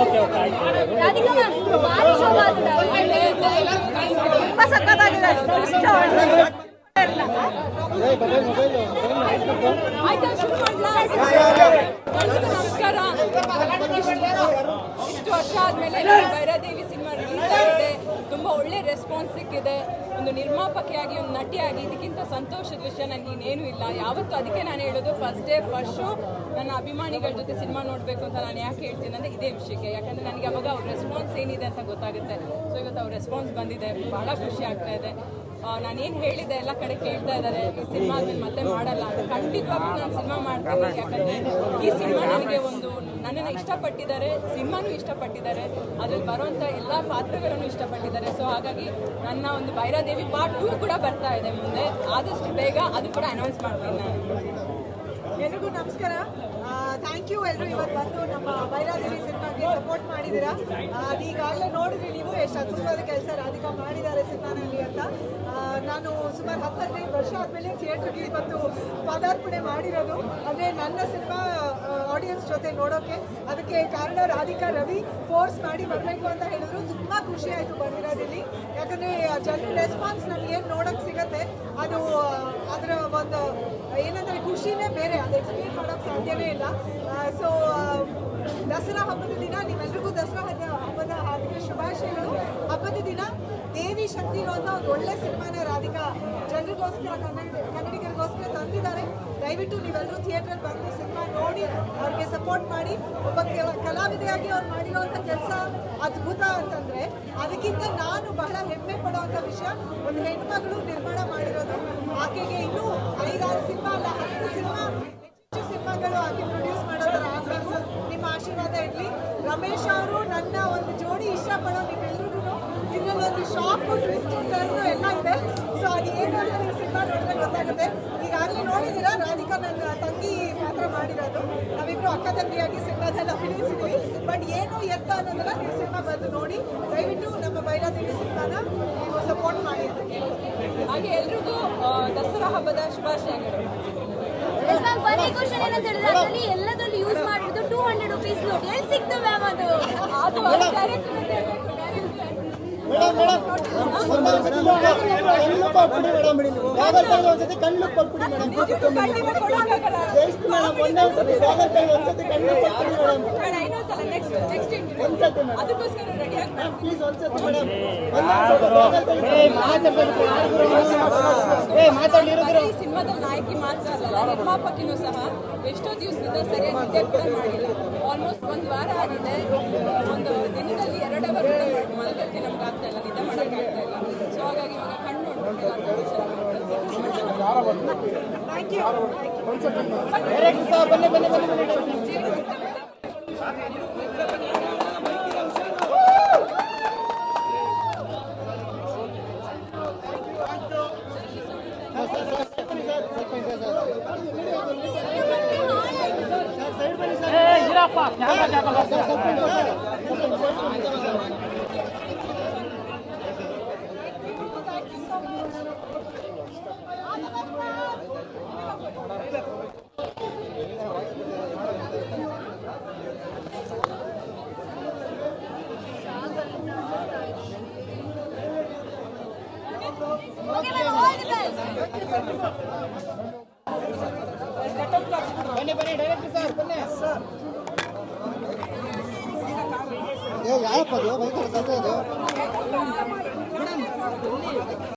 Okay okay ಆಯ್ತು. Radhika ma'am ಭಾರಿ ಶೋಭಾ ತುಂಬಾ ಸಕ್ಕತ್ತಾಗಿದೆ. ಆಯ್ತಾ ಶುರು ಮಾಡ್ಲಾ? ನಮಸ್ಕಾರ. ಇಷ್ಟು ವರ್ಷ ಆದಮೇಲೆ ಭೈರಾದೇವಿ ಸಿನಿಮಾ ರಿಲೀಸ್ ಆಗಿದೆ. ತುಂಬ ಒಳ್ಳೆ ರೆಸ್ಪಾನ್ಸ್ ಸಿಕ್ಕಿದೆ. ಒಂದು ನಿರ್ಮಾಪಕಿಯಾಗಿ ಒಂದು ನಟಿಯಾಗಿ ಇದಕ್ಕಿಂತ ಸಂತೋಷದ ವಿಷಯ ನನಗೆ ಇನ್ನೇನು ಇಲ್ಲ ಯಾವತ್ತೂ. ಅದಕ್ಕೆ ನಾನು ಹೇಳೋದು ಫಸ್ಟ್ ಡೇ ಫಸ್ಟ್ ಶೋ ನನ್ನ ಅಭಿಮಾನಿಗಳ ಜೊತೆ ಸಿನಿಮಾ ನೋಡಬೇಕು ಅಂತ ನಾನು ಯಾಕೆ ಹೇಳ್ತೀನಿ ಅಂದರೆ ಇದೇ ವಿಷಯಕ್ಕೆ. ಯಾಕಂದರೆ ನನಗೆ ಅವಾಗ ಅವ್ರ ರೆಸ್ಪಾನ್ಸ್ ಏನಿದೆ ಅಂತ ಗೊತ್ತಾಗುತ್ತೆ. ಸೊ ಇವತ್ತು ಅವ್ರ ರೆಸ್ಪಾನ್ಸ್ ಬಂದಿದೆ, ಭಾಳ ಖುಷಿ ಆಗ್ತಾ ಇದೆ. ನಾನೇನು ಹೇಳಿದ್ದೆ ಎಲ್ಲ ಕಡೆ ಕೇಳ್ತಾ ಇದ್ದಾರೆ ಈ ಸಿನಿಮಾ ಆದ್ಮೇಲೆ ಮತ್ತೆ ಮಾಡಲ್ಲ ಅಂತ. ಖಂಡಿತವಾಗ್ಲೂ ನಾನು ಸಿನಿಮಾ ಮಾಡ್ತೀನಿ. ಯಾಕಂದರೆ ಈ ಸಿನಿಮಾ ನನಗೆ ಒಂದು ನನ್ನನ್ನು ಇಷ್ಟಪಟ್ಟಿದ್ದಾರೆ, ಸಿನಿಮಾನೂ ಇಷ್ಟಪಟ್ಟಿದ್ದಾರೆ, ಅದ್ರಲ್ಲಿ ಬರುವಂಥ ಎಲ್ಲ ಪಾತ್ರಗಳನ್ನು ಇಷ್ಟಪಟ್ಟಿದ್ದಾರೆ. ಸೊ ಹಾಗಾಗಿ ನನ್ನ ಒಂದು ಭೈರಾದೇವಿ ಪಾರ್ಟ್ 2 ಕೂಡ ಬರ್ತಾ ಇದೆ ಮುಂದೆ. ಆದಷ್ಟು ಬೇಗ ಅದು ಕೂಡ ಅನೌನ್ಸ್ ಮಾಡ್ತೀನಿ ನಾನು. ಎಲ್ರಿಗೂ ನಮಸ್ಕಾರ. ಥ್ಯಾಂಕ್ ಯು ಎಲ್ಲರೂ ಇವತ್ತು ಬಂದು ನಮ್ಮ ಭೈರಾದೇವಿ ಸಿನಿಮಾಗೆ ಸಪೋರ್ಟ್ ಮಾಡಿದ್ದೀರಾ. ಈಗಾಗಲೇ ನೋಡಿದ್ರಿ ನೀವು ಎಷ್ಟು ಅದ್ಭುತವಾದ ಕೆಲಸ ರಾಧಿಕಾ ಮಾಡಿದ್ದಾರೆ ಸಿನಿಮಾನಲ್ಲಿ ಅಂತ. ನಾನು ಸುಮಾರು 10-15 ವರ್ಷ ಆದಮೇಲೆ ಥಿಯೇಟ್ರಿಗೆ ಇವತ್ತು ಪದಾರ್ಪಣೆ ಮಾಡಿರೋದು. ಅಂದರೆ ನನ್ನ ಸಿನಿಮಾ ಆಡಿಯನ್ಸ್ ಜೊತೆ ನೋಡೋಕ್ಕೆ. ಅದಕ್ಕೆ ಕಾರಣ ರಾಧಿಕಾ ರವಿ ಫೋರ್ಸ್ ಮಾಡಿ ಬರಬೇಕು ಅಂತ ಹೇಳಿದ್ರು. ತುಂಬ ಖುಷಿ ಆಯಿತು ಬಂದಿರೋದಿಲ್ಲಿ. ಯಾಕಂದರೆ ಜನರ ರೆಸ್ಪಾನ್ಸ್ ನಮ್ಗೆ ಏನು ನೋಡೋಕ್ಕೆ ಸಿಗುತ್ತೆ ಅದು ಅದರ ಒಂದು ಏನಂದರೆ ಖುಷಿನೇ ಬೇರೆ. ಅದು ಎಕ್ಸ್ಪ್ಲೇನ್ ಮಾಡೋಕ್ಕೆ ಸಾಧ್ಯವೇ ಇಲ್ಲ. ಸೊ ದಸರಾ ಹಬ್ಬದ ದಿನ ನೀವೆಲ್ರಿಗೂ ದಸರಾ ಹಬ್ಬದ ಹಾರ್ದಿಕ ಶುಭಾಶಯಗಳು. ಹಬ್ಬದ ದಿನ ದೇವಿ ಶಕ್ತಿ ಇರುವಂಥ ಒಂದು ಒಳ್ಳೆ ಸಿನಿಮಾನ ರಾಧಿಕಾ ಜನರಿಗೋಸ್ಕರ ಕನ್ನಡಿಗರಿಗೋಸ್ಕರ ತಂದಿದ್ದಾರೆ. ದಯವಿಟ್ಟು ನೀವೆಲ್ಲರೂ ಥಿಯೇಟ್ರಲ್ಲಿ ಬಂದು ಸಿನಿಮಾ ನೋಡಿ ಅವ್ರಿಗೆ ಸಪೋರ್ಟ್ ಮಾಡಿ. ಒಬ್ಬ ಕಲಾವಿದೆಯಾಗಿ ಅವ್ರು ಮಾಡಿರೋವಂಥ ಕೆಲಸ ಅದ್ಭುತ ಅಂತಂದರೆ ಅದಕ್ಕಿಂತ ನಾನು ಬಹಳ ಹೆಮ್ಮೆ ಪಡುವಂಥ ವಿಷಯ ಒಂದು ಹೆಣ್ಮಗಳು ನಿರ್ಮಾಣ ಮಾಡಿರೋದು. ಆಕೆಗೆ ಇನ್ನೂ 5-6 ಸಿನಿಮಾ ಅಲ್ಲ 10 ಸಿನಿಮಾ ಹೆಚ್ಚು ಸಿನಿಮಾಗಳು ಆಕೆ ಪ್ರೊಡ್ಯೂಸ್ ಮಾಡೋ ಥರ ಆಗಬೇಕು. ನಿಮ್ಮ ಆಶೀರ್ವಾದ ಇರಲಿ. ರಮೇಶ್ ಅವರು ನನ್ನ ಒಂದು ಜೋಡಿ ಇಷ್ಟಪಡೋ ನೀವೆಲ್ಲರಿಗೂ ಇದರಲ್ಲಿ ಒಂದು ಶಾಕು ಟ್ವಿಸ್ಟ್ ಟರ್ನು ಎಲ್ಲ ಇದೆ. ಸೊ ಅದು ಏನು ಅಂತ ನೀವು ಸಿನಿಮಾ ನೋಡಿದ್ರೆ ಗೊತ್ತಾಗುತ್ತೆ. ಈಗಾಗಲೇ ನೋಡಿದ್ದೀರಾ ರಾಧಿಕಾ ನನ್ನ ತಂಗಿ ಪಾತ್ರ ಮಾಡಿರೋದು. ನಾವಿಬ್ಬರು ಅಕ್ಕ ತಂಗಿಯಾಗಿ ಸಿನಿಮಾದಲ್ಲಿ ಅಭಿನಯಿಸಿದ್ವಿ. ಬಟ್ ಏನು ಎತ್ತ ಅನ್ನೋದನ್ನ ನೀವು ಸಿನಿಮಾ ಬಂದು ನೋಡಿ. ದಯವಿಟ್ಟು ನಮ್ಮ ಭೈರಾದೇವಿ ಸಿನಿಮಾನ ನೀವು ಸಪೋರ್ಟ್ ಮಾಡಿ ಅಂತ ಹಾಗೆ ಎಲ್ರಿಗೂ ದಸರಾ ಹಬ್ಬದ ಶುಭಾಶಯಗಳು. ಬನ್ನಿ ಕ್ವಶನ್ ಏನಂತ ಹೇಳಿದ್ರೆ ಅದರಲ್ಲಿ ಎಲ್ಲದರಲ್ಲಿ ಯೂಸ್ ಮಾಡಿದ್ದು 200 ರೂಪೀಸ್ ನೋಟ್ ಎಲ್ಲಿ ಸಿಕ್ತು ಮ್ಯಾಮ್? ಅದು ಅದಕ್ಕೋಸ್ಕರ ರೆಡಿ ಸಿನಿಮಾದಲ್ಲಿ ನಾಯಕಿ ಮಾತ್ರ ಅಲ್ಲ ನಿರ್ಮಾಪಕಿನೂ ಸಹ ಎಷ್ಟೋ ದಿವಸದಿಂದ ಸರಿಯಾಗಿ ನಿದ್ದೆ ಕೂಡ ಮಾಡಿಲ್ಲ. ಆಲ್ಮೋಸ್ಟ್ 1 ವಾರ ಆಗಿದೆ. ಒಂದು ದಿನದಲ್ಲಿ 2 ಅವರ್ ಮಲಗಕ್ಕೆ ನಮ್ಗೆ ಆಗ್ತಾ ಇಲ್ಲ, ನಿದ್ದೆ ಮಾಡೋಕ್ಕೆ ಆಗ್ತಾ ಇಲ್ಲ. ಸೊ ಹಾಗಾಗಿ ಇವಾಗ ಕಣ್ಣು ಬನ್ನಿ ಡೈರೆಕ್ಟರ್ ಸರ್ ಬನ್ನಿ ಸರ್. ಯಾರಪ್ಪ ಅದು